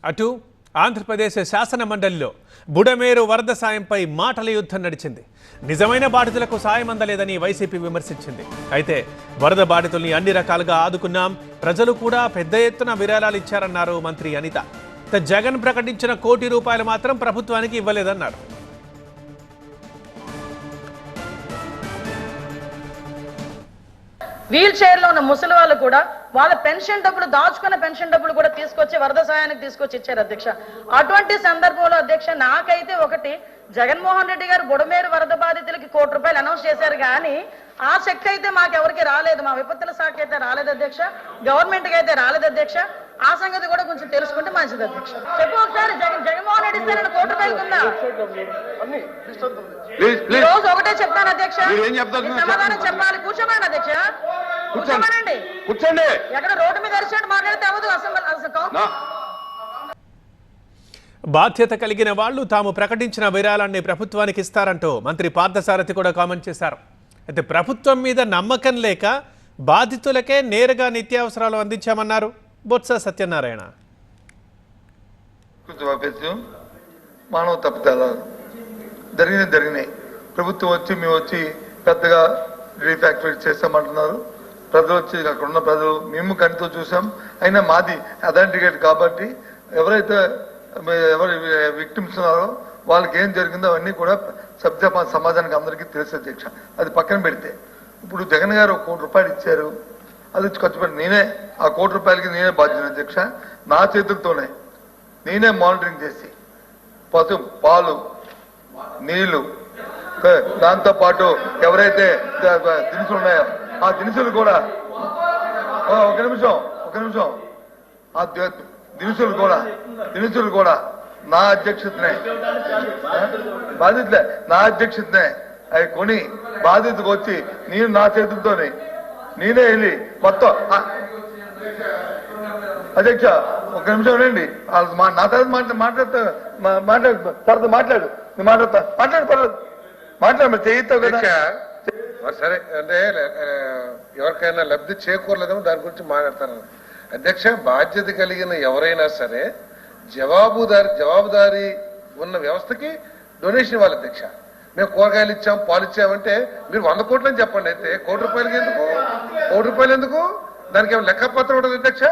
అటు ఆంధ్రప్రదేశ్ శాసన మండలిలో బుడమేరు వరద సాయంపై మాటల యుద్ధం నడిచింది. నిజమైన బాధితులకు సాయం అందలేదని వైసీపీ విమర్శించింది. అయితే వరద బాధితుల్ని అన్ని రకాలుగా ఆదుకున్నాం, ప్రజలు కూడా పెద్ద ఎత్తున విరాళాలు ఇచ్చారన్నారు మంత్రి అనిత. జగన్ ప్రకటించిన ₹1 మాత్రం ప్రభుత్వానికి ఇవ్వలేదన్నారు. వీల్ చైర్ లో ఉన్న ముసలి వాళ్ళు కూడా వాళ్ళ పెన్షన్ డబ్బులు దాచుకున్న పెన్షన్ డబ్బులు కూడా తీసుకొచ్చి వరద సాయానికి తీసుకొచ్చి ఇచ్చారు అధ్యక్ష. అటువంటి సందర్భంలో అధ్యక్ష నాకైతే ఒకటి, జగన్మోహన్ రెడ్డి గారు బుడమేరు వరద బాధితులకి ₹1 అనౌన్స్ చేశారు కానీ ఆ చెక్ అయితే మాకెవరికి రాలేదు. మా విపత్తుల శాఖ అయితే రాలేదు అధ్యక్ష, గవర్నమెంట్ కి అయితే రాలేదు అధ్యక్ష. ఆ సంగతి కూడా కొంచెం తెలుసుకుంటే మంచిది అధ్యక్ష. చెప్పు ఒకసారి, జగన్మోహన్ రెడ్డి ఇస్తారని ₹1 ఉందా? ఈ రోజు ఒకటే చెప్తాను అధ్యక్ష, సమాధానం చెప్పాలి. కూర్చోమని అధ్యక్ష, కూర్చోమనండి. కూర్చోండి. ఎక్కడ రోడ్డు మీద అరిచినట్టు మాట్లాడితే అవ్వదు. అసలు బాధ్యత కలిగిన వాళ్లు తాము ప్రకటించిన విరాళాన్ని ప్రభుత్వానికి ఇస్తారంటూ మంత్రి పార్థసారథి కూడా కామెంట్ చేశారు. అయితే ప్రభుత్వం మీద నమ్మకం లేక బాధితులకే నేరుగా నిత్యావసరాలు అందించామన్నారు బొత్స సత్యనారాయణ. మానవ తప్పిదాలు జరిగినాయి. ప్రభుత్వం వచ్చి మేము వచ్చి పెద్దగా రీఫ్యాక్టరీ చేస్తామంటున్నారు. ప్రజలు వచ్చి అక్కడ ఉన్న ప్రజలు మేము కంటితో చూసాం. అయినా మాది అథెంటికేట్ కాబట్టి ఎవరైతే ఎవరు విక్టిమ్స్ ఉన్నారో వాళ్ళకి ఏం జరిగిందో అవన్నీ కూడా సమాజానికి అందరికీ తెలుసు అధ్యక్ష. అది పక్కన పెడితే ఇప్పుడు జగన్ గారు ₹1 ఇచ్చారు, అది ఖర్చు పెట్టి నేనే ఆ ₹1 నేనే బాధ్యత అధ్యక్ష. నా చేతులతోనే నేనే మానిటరింగ్ చేసి పాలు నీళ్లు దాంతో పాటు ఎవరైతే దినుసులు ఉన్నాయో ఆ దినుసులు కూడా ఒక నిమిషం ఆ దినుసులు కూడా నా అధ్యక్షతనే బాధితులే నా అధ్యక్షతనే అవి కొని బాధితుకు వచ్చి నేను నా చేతులతోనే నేనే వెళ్ళి మొత్తం అధ్యక్ష ఒక నిమిషం రండి. నా తర్వాత మాట్లాడు మరి చేయిస్తావు కదా. సరే అంటే ఎవరికైనా లబ్ధి చేకూరలేదేమో దాని గురించి మాట్లాడతాను అధ్యక్ష. బాధ్యత కలిగిన ఎవరైనా సరే జవాబుదారీ ఉన్న వ్యవస్థకి డొనేషన్ ఇవ్వాలి అధ్యక్ష. మేము కూరగాయలు ఇచ్చాం, పాలు ఇచ్చామంటే మీరు 100 కోట్లు అని చెప్పండి. అయితే ₹1 ఎందుకు? ₹1 ఎందుకు? దానికి ఏమైనా లెక్కపత్రం ఉంటుంది అధ్యక్ష.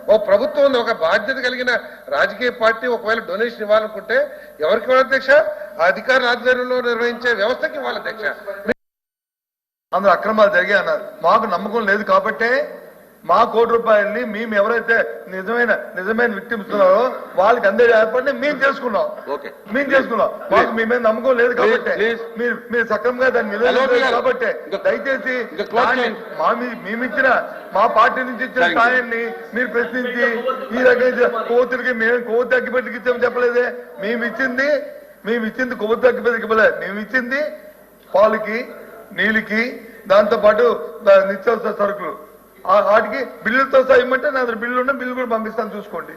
ఓ ప్రభుత్వం ఉంది, ఒక బాధ్యత కలిగిన రాజకీయ పార్టీ ఒకవేళ డొనేషన్ ఇవ్వాలనుకుంటే ఎవరికి ఇవ్వాలి అధ్యక్ష? ఆ అధికారుల ఆధ్వర్యంలో నిర్వహించే వ్యవస్థకి ఇవ్వాలి అధ్యక్ష. అందులో అక్రమాలు జరిగాయి అన్నారు. మాకు నమ్మకం లేదు కాబట్టే మా ₹1 మేము ఎవరైతే నిజమైన విక్టిమ్స్ ఉన్నారో వాళ్ళకి అందే ఏర్పడి మేము చేసుకున్నాం. మాకు మీ మీద నమ్మకం లేదు కాబట్టి మీరు సక్రమంగా దాన్ని నిలబెట్టలేదు కాబట్టి దయచేసి మేమిచ్చిన మా పార్టీ నుంచి ఇచ్చిన సాయాన్ని మీరు ప్రశ్నించి ఈ రకంగా కోతులకి మేము కొవ్వొత్తి అగ్గిపెట్టికి ఇచ్చామని చెప్పలేదే. మేము ఇచ్చింది కొవ్వొత్తి అగ్గిపెట్టికి ఇవ్వలేదు. మేము ఇచ్చింది పాలకి, నీళ్ళకి, దాంతో పాటు నిత్యావసర సరుకులు. వాటికి బిల్లులతో సహా ఇమ్మంటే నా బిల్లు ఉన్న బిల్లు కూడా పంపిస్తాను చూసుకోండి.